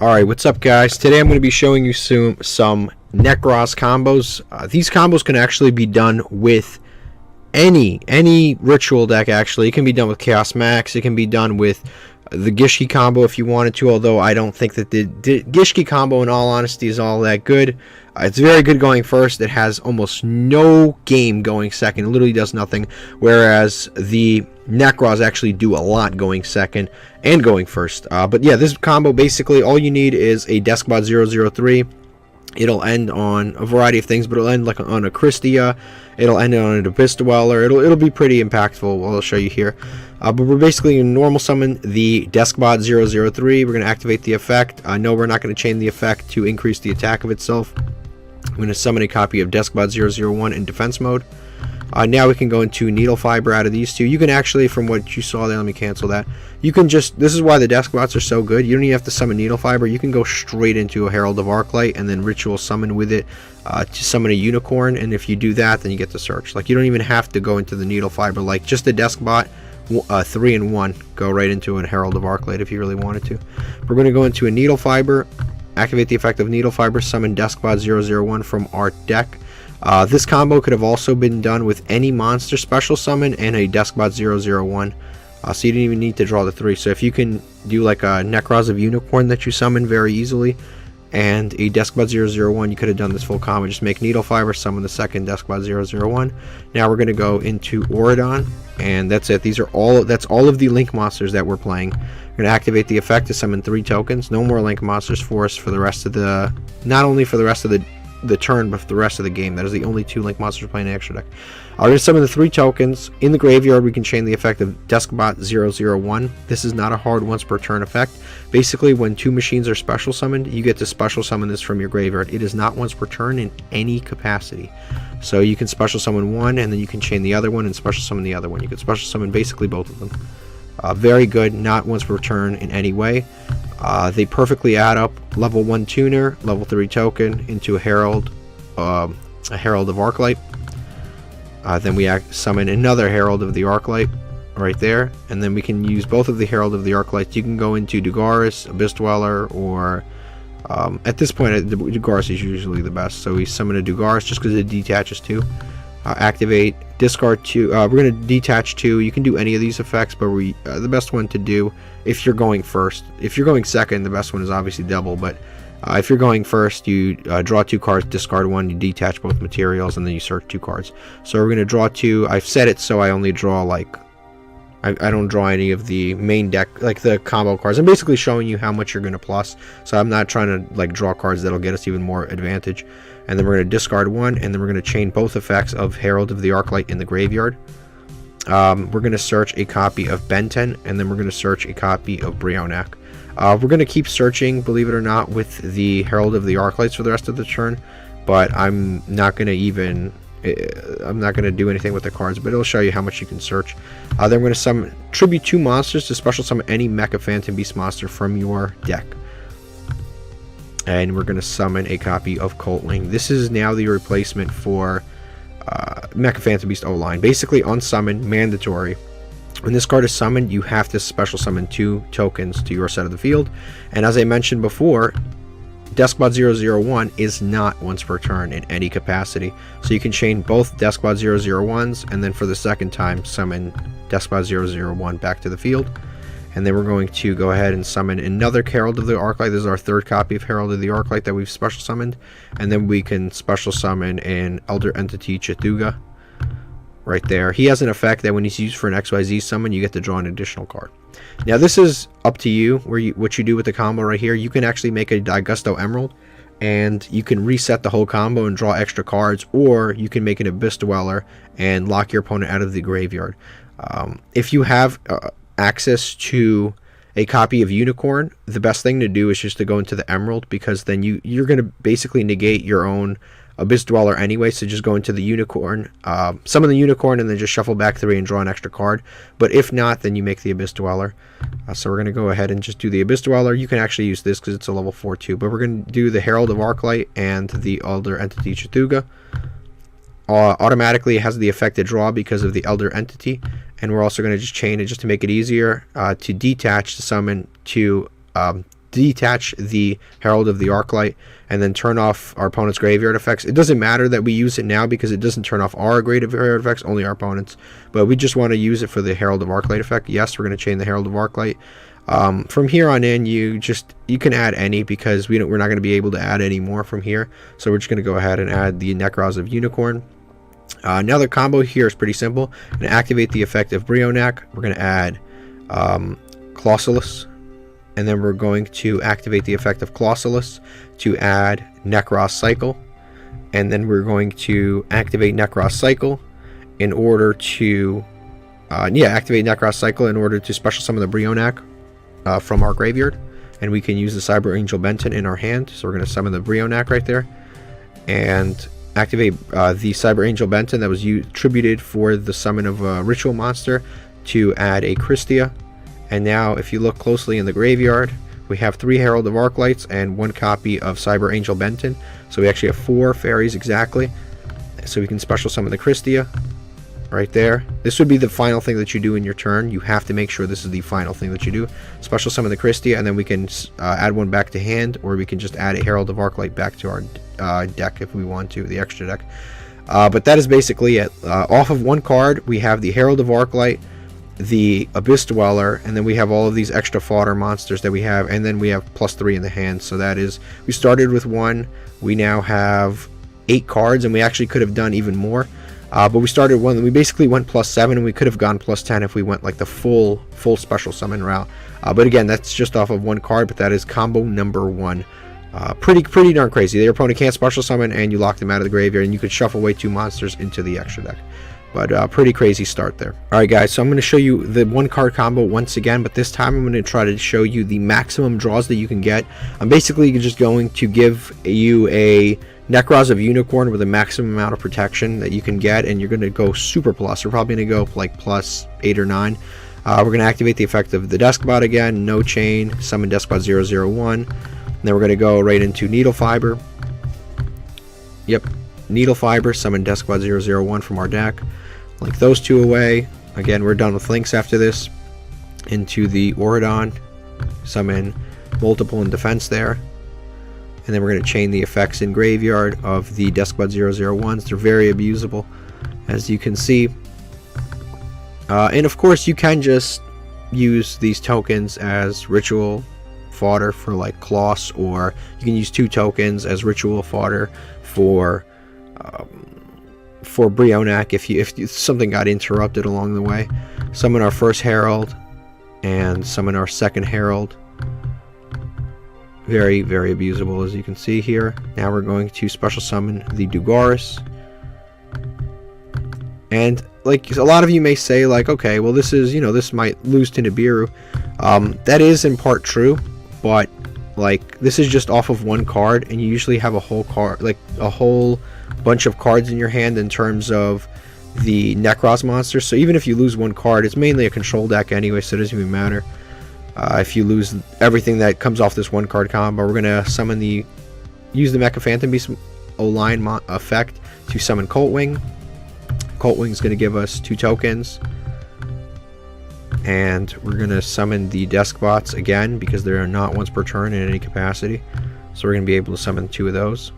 Alright, what's up guys? Today I'm going to be showing you some Nekroz combos. These combos can actually be done with any ritual deck actually. It can be done with Chaos Max, it can be done with the Gishki combo if you wanted to, although I don't think that the Gishki combo in all honesty is all that good. It's very good going first. It has almost no game going second. It literally does nothing, whereas the Nekroz actually do a lot going second and going first. But yeah, this combo basically all you need is a deskbot 003. It'll end on a variety of things, but it'll end like on a Kristya. It'll end on an Abyss Dweller. It'll be pretty impactful. I'll show you here. But we're basically going to normal summon the deskbot 003. We're going to activate the effect. No, we're not going to chain the effect to increase the attack of itself. I'm going to summon a copy of deskbot 001 in defense mode. Now we can go into needle fiber out of these two. You can actually, from what you saw there, let me cancel that. You can just, this is why the deskbots are so good. You don't even have to summon needle fiber. You can go straight into a Herald of Arclight and then ritual summon with it to summon a unicorn. And if you do that, then you get to search. Like, you don't even have to go into the needle fiber. Like, just the deskbot 3 and 1, go right into a Herald of Arclight if you really wanted to. We're going to go into a needle fiber, activate the effect of needle fiber, summon deskbot 001 from our deck. This combo could have also been done with any monster special summon and a deskbot 001. So you didn't even need to draw the 3. So if you can do like a Nekroz of Unicorn that you summon very easily and a deskbot 001, you could have done this full combo. Just make needle fiber, summon the second deskbot 001. Now we're going to go into Auridon, and that's it. That's all of the link monsters that we're playing. We're going to activate the effect to summon 3 tokens. No more link monsters for us for the rest of the, not only for the rest of the turn, but for the rest of the game. That is the only 2 link monsters playing the extra deck. I'm going to summon the 3 tokens. In the graveyard, we can chain the effect of deskbot 001. This is not a hard once per turn effect. Basically, when 2 machines are special summoned, you get to special summon this from your graveyard. It is not once per turn in any capacity. So you can special summon one, and then you can chain the other one and special summon the other one. You can special summon basically both of them. Very good, not once per turn in any way. They perfectly add up level 1 tuner, level 3 token into a Herald of Arclight. Then we summon another Herald of the Arclight right there, and then we can use both of the Herald of the Arclights. You can go into Dugaris, Abyss Dweller, or at this point Dugaris is usually the best. So we summon a Dugaris just because it detaches 2. Activate, discard 2. We're going to detach 2. You can do any of these effects, but the best one to do if you're going first. If you're going second, the best one is obviously double, but if you're going first, you draw 2 cards, discard 1, you detach both materials, and then you search 2 cards. So we're going to draw 2. I've set it so I only draw, like, I don't draw any of the main deck, like the combo cards. I'm basically showing you how much you're going to plus, so I'm not trying to like draw cards that'll get us even more advantage. And then we're going to discard 1, and then we're going to chain both effects of Herald of the Arclight in the graveyard. We're going to search a copy of Benten, and then we're going to search a copy of Brionac. We're going to keep searching, believe it or not, with the Herald of the Arclights for the rest of the turn, but I'm not going to do anything with the cards, but it'll show you how much you can search. Then we're going to tribute 2 monsters to special summon any Mecha Phantom Beast monster from your deck. And we're going to summon a copy of Coltling. This is now the replacement for Mecha Phantom Beast O-Line. Basically, on summon, mandatory. When this card is summoned, you have to special summon 2 tokens to your side of the field. And as I mentioned before, deskbot 001 is not once per turn in any capacity. So you can chain both deskbot 001s, and then for the second time, summon deskbot 001 back to the field. And then we're going to go ahead and summon another Herald of the Arclight. This is our 3rd copy of Herald of the Arclight that we've special summoned. And then we can special summon an Elder Entity Chatuga right there. He has an effect that when he's used for an XYZ summon, you get to draw an additional card. Now this is up to you, what you do with the combo right here. You can actually make a Daigusto Emerald, and you can reset the whole combo and draw extra cards, or you can make an Abyss Dweller and lock your opponent out of the graveyard. If you have access to a copy of Unicorn, the best thing to do is just to go into the Emerald, because then you're going to basically negate your own Abyss Dweller anyway. So just go into the Unicorn, summon the Unicorn, and then just shuffle back 3 and draw an extra card. But if not, then you make the Abyss Dweller. So we're going to go ahead and just do the Abyss Dweller. You can actually use this because it's a level 4 too, but we're going to do the Herald of Arclight and the Elder Entity Chatuga. Automatically it has the effect to draw because of the Elder Entity, and we're also going to just chain it just to make it easier to detach, to summon 2 detach the Herald of the Arclight, and then turn off our opponent's graveyard effects. It doesn't matter that we use it now because it doesn't turn off our graveyard effects, only our opponents. But we just want to use it for the Herald of Arclight effect. Yes, we're going to chain the Herald of Arclight. From here on in, you can add any, because we're not going to be able to add any more from here. So we're just going to go ahead and add the Nekroz of Unicorn. Now the combo here is pretty simple. To activate the effect of Brionac, we're going to add Clausulus, and then we're going to activate the effect of Clausulus to add Nekroz Cycle, and then we're going to activate Nekroz Cycle in order to activate Nekroz Cycle in order to special summon the Brionac from our graveyard, and we can use the Cyber Angel Benton in our hand. So we're going to summon the Brionac right there and activate the Cyber Angel Benton that was attributed for the summon of a ritual monster to add a Kristya. And now if you look closely in the graveyard, we have 3 Herald of Arclights and 1 copy of Cyber Angel Benton. So we actually have 4 fairies exactly. So we can special summon the Kristya right there. This would be the final thing that you do in your turn. You have to make sure this is the final thing that you do. Special summon the Kristya, and then we can add 1 back to hand, or we can just add a Herald of Arclight back to our deck if we want to, the extra deck. But that is basically it. Off of 1 card, we have the Herald of Arclight, the Abyss Dweller, and then we have all of these extra fodder monsters that we have, and then we have +3 in the hand. So that is, we started with 1, we now have 8 cards, and we actually could have done even more. But we started 1, we basically went +7, and we could have gone +10 if we went like the full special summon route. But again, that's just off of 1 card, but that is combo number 1. Pretty darn crazy. Your opponent can't special summon, and you lock them out of the graveyard, and you could shuffle away 2 monsters into the extra deck. But pretty crazy start there. Alright guys, so I'm going to show you the 1 card combo once again, but this time I'm going to try to show you the maximum draws that you can get. I'm basically just going to give you a Nekroz of Unicorn with a maximum amount of protection that you can get, and you're going to go super plus. We're probably going to go like +8 or 9. We're going to activate the effect of the deskbot again, no chain, summon deskbot 001. Then we're going to go right into Needle Fiber. Yep, Needle Fiber, summon deskbot 001 from our deck. Like those 2 away. Again, we're done with links after this. Into the Auradon, summon multiple in defense there. And then we're going to chain the effects in graveyard of the deskbot 001s. They're very abusable, as you can see. And of course, you can just use these tokens as ritual fodder for like Kloss, or you can use 2 tokens as ritual fodder for Brionac if something got interrupted along the way. Summon our first Herald and summon our second Herald. Very, very abusable, as you can see here. Now we're going to special summon the Dugaris. And like a lot of you may say, like, okay, well this is, this might lose to Nibiru. That is in part true, but like this is just off of 1 card, and you usually have a whole card, like a whole bunch of cards in your hand in terms of the Nekroz monsters. So even if you lose 1 card, it's mainly a control deck anyway, so it doesn't even matter. If you lose everything that comes off this 1 card combo, we're gonna use the Mecha Phantom Beast O-Line effect to summon Coltwing. Coltwing is gonna give us 2 tokens, and we're gonna summon the Deskbots again because they are not once per turn in any capacity. So we're gonna be able to summon 2 of those,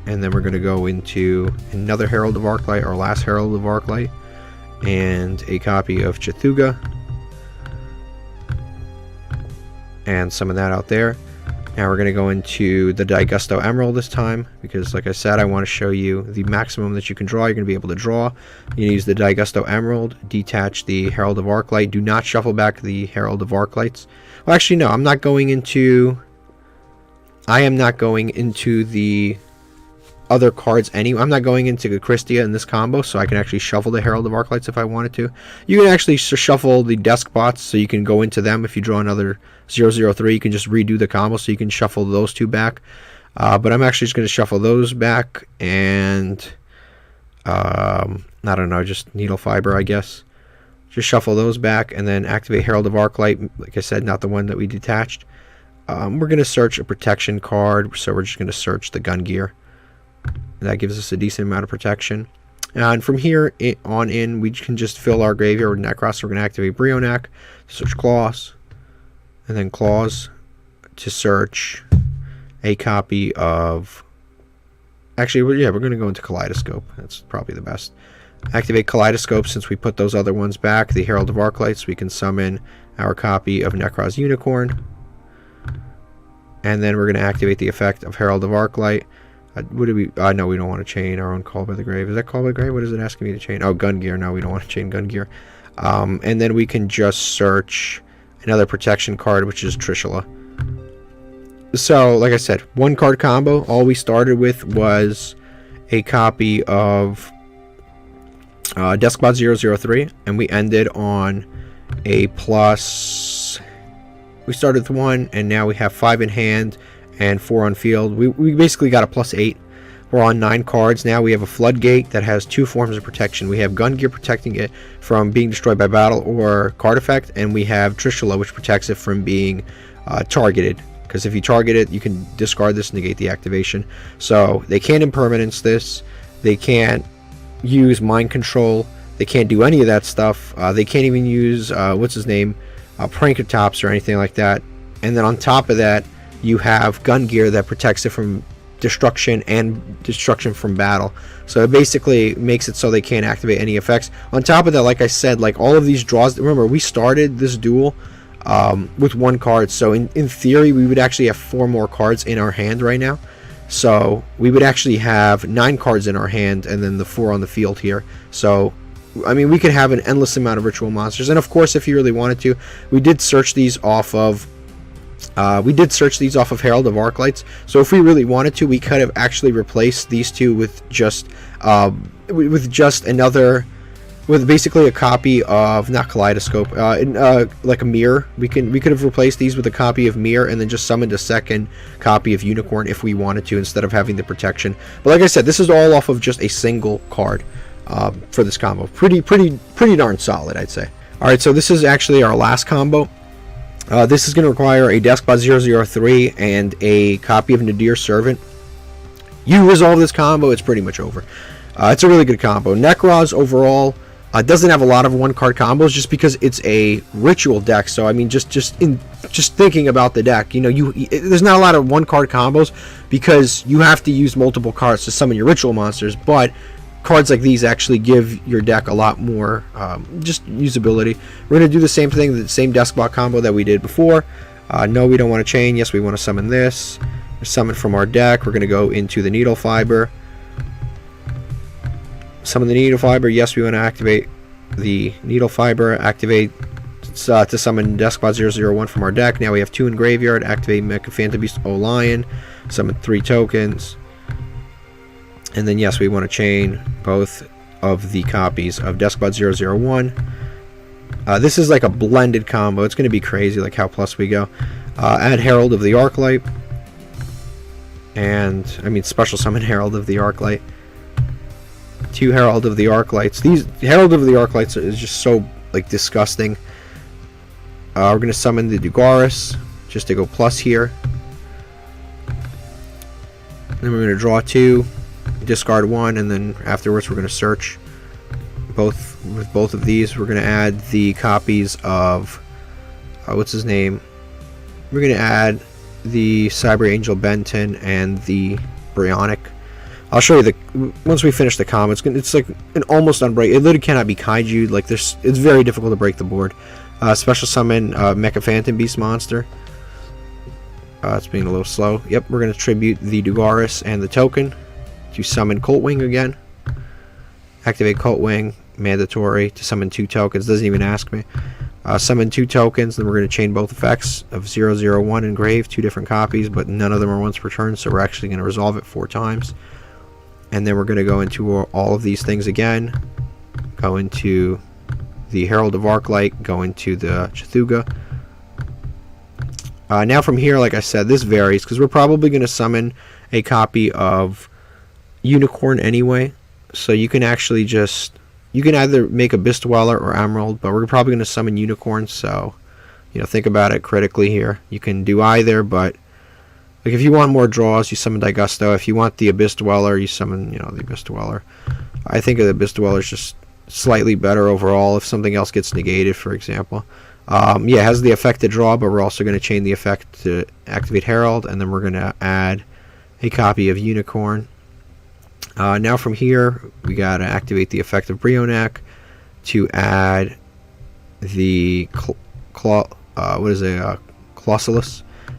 and then we're gonna go into another Herald of Arclight, our last Herald of Arclight, and a copy of Cthugha, and summon that out there. Now we're going to go into the Daigusto Emerald this time, because like I said, I want to show you the maximum that you can draw. You're going to be able to draw. You use the Daigusto Emerald, detach the Herald of Arclight. Do not shuffle back the Herald of Arclights. Well, actually, no, I am not going into the other cards anyway. I'm not going into the Kristya in this combo, so I can actually shuffle the Herald of Arclights if I wanted to. You can actually shuffle the Deskbots, so you can go into them. If you draw another 003, you can just redo the combo, so you can shuffle those 2 back. But I'm actually just going to shuffle those back, and I don't know, just Needle Fiber, I guess. Just shuffle those back, and then activate Herald of Arclight. Like I said, not the one that we detached. We're going to search a protection card, so we're just going to search the Gun Gear. That gives us a decent amount of protection. And from here on in, we can just fill our graveyard with Nekroz. So we're going to activate Brionac, search Claws, and then Claws, to search a copy of... Actually, yeah, we're going to go into Kaleidoscope. That's probably the best. Activate Kaleidoscope since we put those other ones back. The Herald of Arclights. We can summon our copy of Nekroz Unicorn. And then we're going to activate the effect of Herald of Arclight. What do we... no, we don't want to chain our own Call by the Grave. Is that Call by the Grave? What is it asking me to chain? Oh, Gun Gear. No, we don't want to chain Gun Gear. And then we can just search another protection card, which is Trishula. So, like I said, 1-card combo. All we started with was a copy of deskbot 003, and we ended on a plus... We started with 1, and now we have 5 in hand and 4 on field. We basically got a +8. We're on 9 cards now. We have a Floodgate that has 2 forms of protection. We have Gun Gear protecting it from being destroyed by battle or card effect, and we have Trishula, which protects it from being targeted. Because if you target it, you can discard this, negate the activation. So they can't impermanence this. They can't use mind control. They can't do any of that stuff. They can't even use what's his name, Prankertops or anything like that. And then on top of that, you have Gun Gear that protects it from destruction and destruction from battle. So it basically makes it so they can't activate any effects. On top of that, like I said, like all of these draws, remember we started this duel with 1 card, so in theory we would actually have 4 more cards in our hand right now. So we would actually have 9 cards in our hand and then the 4 on the field here. So I mean, we could have an endless amount of ritual monsters. And of course, if you really wanted to, we did search these off of Herald of Arclights. So if we really wanted to, we could have actually replaced these two with just with basically a copy of, not Kaleidoscope, like a Mirror. We could have replaced these with a copy of Mirror and then just summoned a second copy of Unicorn if we wanted to, instead of having the protection. But like I said, this is all off of just a single card for this combo. Pretty darn solid, I'd say. All right, so this is actually our last combo. This is going to require a deskbot 003 and a copy of Nadir's Servant. You resolve this combo, it's pretty much over. It's a really good combo. Nekroz overall doesn't have a lot of 1-card combos just because it's a ritual deck. So I mean, just thinking about the deck, you know, there's not a lot of 1-card combos because you have to use multiple cards to summon your ritual monsters. But cards like these actually give your deck a lot more just usability. We're going to do the same thing, the same deskbot combo that we did before. No, we don't want to chain. Yes, we want to summon this. Summon from our deck. We're going to go into the Needle Fiber. Summon the Needle Fiber. Yes, we want to activate the Needle Fiber. Activate to summon deskbot 001 from our deck. Now we have 2 in graveyard. Activate Mecha Phantom Beast Lion. Summon 3 tokens. And then yes, we want to chain both of the copies of deskbot 001. This is like a blended combo. It's going to be crazy, like how plus we go. Add Herald of the Arclight. And, I mean, special summon Herald of the Arclight. 2 Herald of the Arclights. These Herald of the Arclights is just so, like, disgusting. We're going to summon the Dugaris, just to go plus here. Then we're going to draw 2. Discard 1, and then afterwards we're going to search with both of these. We're going to add the copies of what's his name, we're going to add the Cyber Angel Benton and the Bryonic. I'll show you once we finish the combo. It's like an almost unbreak. It literally cannot be kaiju. Like it's very difficult to break the board. Special summon Mecha Phantom Beast monster. It's being a little slow. Yep, we're going to tribute the Dugaris and the token to summon Coltwing again. Activate Coltwing, mandatory to summon 2 tokens. Doesn't even ask me. Summon 2 tokens, then we're going to chain both effects of 001 engraved, 2 different copies, but none of them are once per turn, so we're actually going to resolve it 4 times. And then we're going to go into all of these things again. Go into the Herald of Arclight, go into the Cthulhu. Now from here, like I said, this varies because we're probably going to summon a copy of Unicorn anyway. So you can actually you can either make a Abyss Dweller or Emerald, but we're probably going to summon Unicorn. So, you know, think about it critically here. You can do either, but like if you want more draws, you summon Digusto. If you want the Abyss Dweller, you summon, you know, the Abyss Dweller. I think the Abyss Dweller is just slightly better overall if something else gets negated, for example. Yeah, it has the effect to draw, but we're also going to chain the effect to activate Herald, and then we're going to add a copy of Unicorn. Now from here, we got to activate the effect of Brionac to add the Clausulus.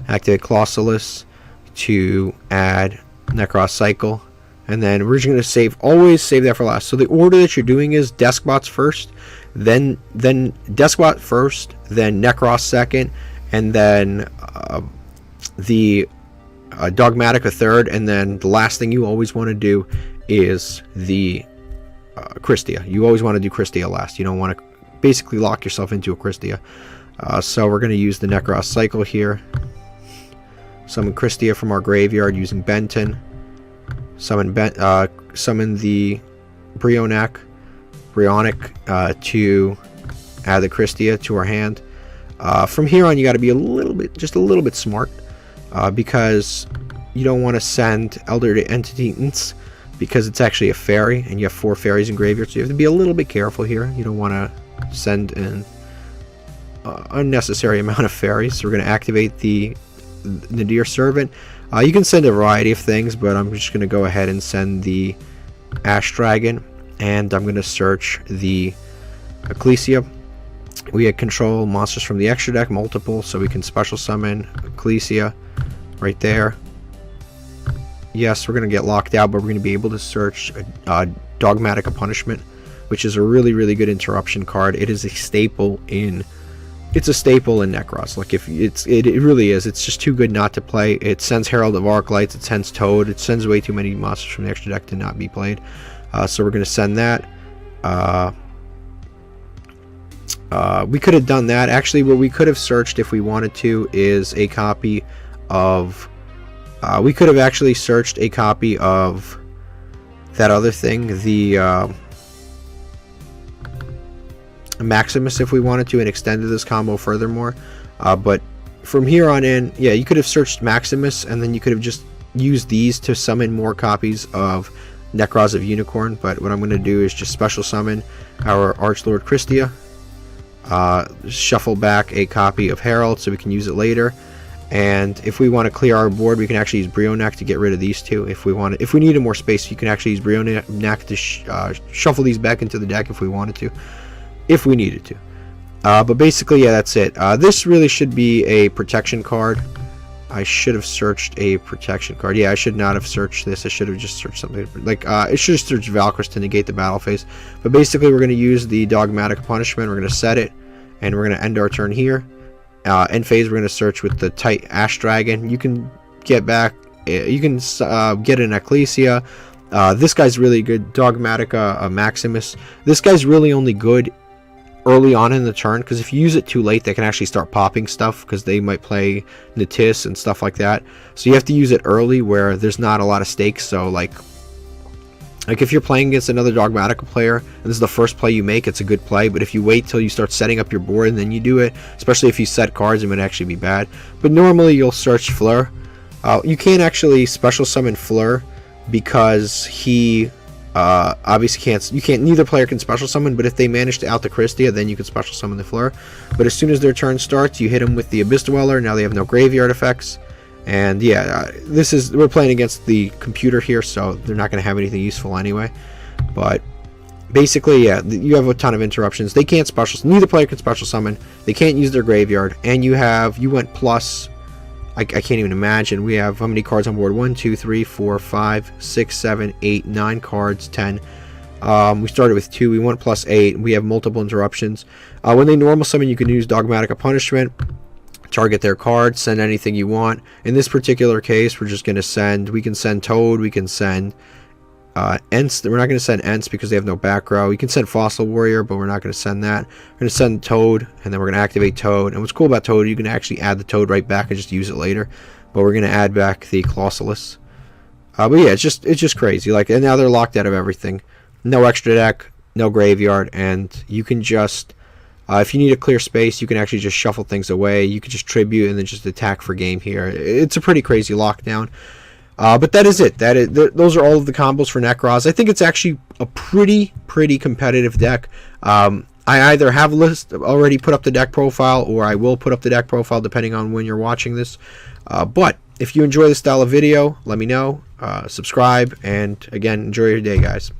Activate Clausulus to add Nekroz Cycle, and then we're just going to always save that for last. So the order that you're doing is deskbots first, then deskbot first, then Nekroz second, and then the Dogmatika third, and then the last thing you always want to do is the Kristya. You always want to do Kristya last. You don't want to basically lock yourself into a Kristya. So we're going to use the Nekroz Cycle here. Summon Kristya from our graveyard using Benton. Summon the Brionac to add the Kristya to our hand. From here on, you got to be just a little bit smart, because you don't want to send Elder Entitants, because it's actually a fairy, and you have 4 fairies in graveyard, so you have to be a little bit careful here. You don't want to send an unnecessary amount of fairies. So we're going to activate the Nadir Servant. You can send a variety of things, but I'm just going to go ahead and send the Ash Dragon, and I'm going to search the Ecclesia. We control monsters from the extra deck, multiple, so we can special summon Ecclesia right there. Yes, we're going to get locked out, but we're going to be able to search Dogmatika Punishment, which is a really good interruption card. It is a staple in Nekroz. Like, it really is. It's just too good not to play. It sends Herald of Arclights, it sends Toad, it sends way too many monsters from the extra deck to not be played. So we're going to send that. We could have done that. Actually, what we could have searched if we wanted to is a copy of... we could have actually searched a copy of that other thing, the Maximus, if we wanted to, and extended this combo furthermore. But from here on in, yeah, you could have searched Maximus, and then you could have just used these to summon more copies of Nekroz of Unicorn. But what I'm going to do is just special summon our Archlord Kristya, shuffle back a copy of Herald so we can use it later. And if we want to clear our board, we can actually use Brionac to get rid of these two. If we needed more space, you can actually use Brionac to shuffle these back into the deck if we wanted to, if we needed to. But basically, yeah, that's it. This really should be a protection card. I should have searched a protection card. Yeah, I should not have searched this. I should have just searched something like it should have searched Valkyrie to negate the battle phase. But basically, we're going to use the Dogmatika Punishment. We're going to set it, and we're going to end our turn here. End phase, we're going to search with the Tight Ash Dragon. You can get back. You can get an Ecclesia. This guy's really good. Dogmatika Maximus. This guy's really only good early on in the turn, because if you use it too late, they can actually start popping stuff, because they might play Natis and stuff like that. So you have to use it early where there's not a lot of stakes. So like if you're playing against another Dogmatika player and this is the first play you make, it's a good play. But if you wait till you start setting up your board and then you do it, especially if you set cards, it might actually be bad. But normally you'll search Fleur. You can't actually special summon Fleur, because he obviously can't. Neither player can special summon, but if they manage to out the Kristya, then you can special summon the Fleur. But as soon as their turn starts, you hit them with the Abyss Dweller. Now they have no graveyard effects. And yeah, we're playing against the computer here, so they're not going to have anything useful anyway. But basically, yeah, you have a ton of interruptions. They can't neither player can special summon. They can't use their graveyard, and you went plus. I can't even imagine. We have how many cards on board? 1, 2, 3, 4, 5, 6, 7, 8, 9 cards, 10. We started with 2. We went plus 8. We have multiple interruptions. When they normal summon, you can use Dogmatika Punishment. Target their card, send anything you want. In this particular case, we're just going to we can send Toad, we can send Ents. We're not going to send Ents because they have no back row. We can send Fossil Warrior, but we're not going to send that. We're going to send Toad, and then we're going to activate Toad. And what's cool about Toad, you can actually add the Toad right back and just use it later. But we're going to add back the Clausulus. But yeah, it's just crazy. Like, and now they're locked out of everything. No extra deck, no graveyard, and you can just... if you need a clear space, you can actually just shuffle things away. You can just tribute and then just attack for game here. It's a pretty crazy lockdown. But that is it. Those are all of the combos for Nekroz. I think it's actually a pretty competitive deck. I either have already put up the deck profile, or I will put up the deck profile depending on when you're watching this. But if you enjoy this style of video, let me know. Subscribe, and again, enjoy your day, guys.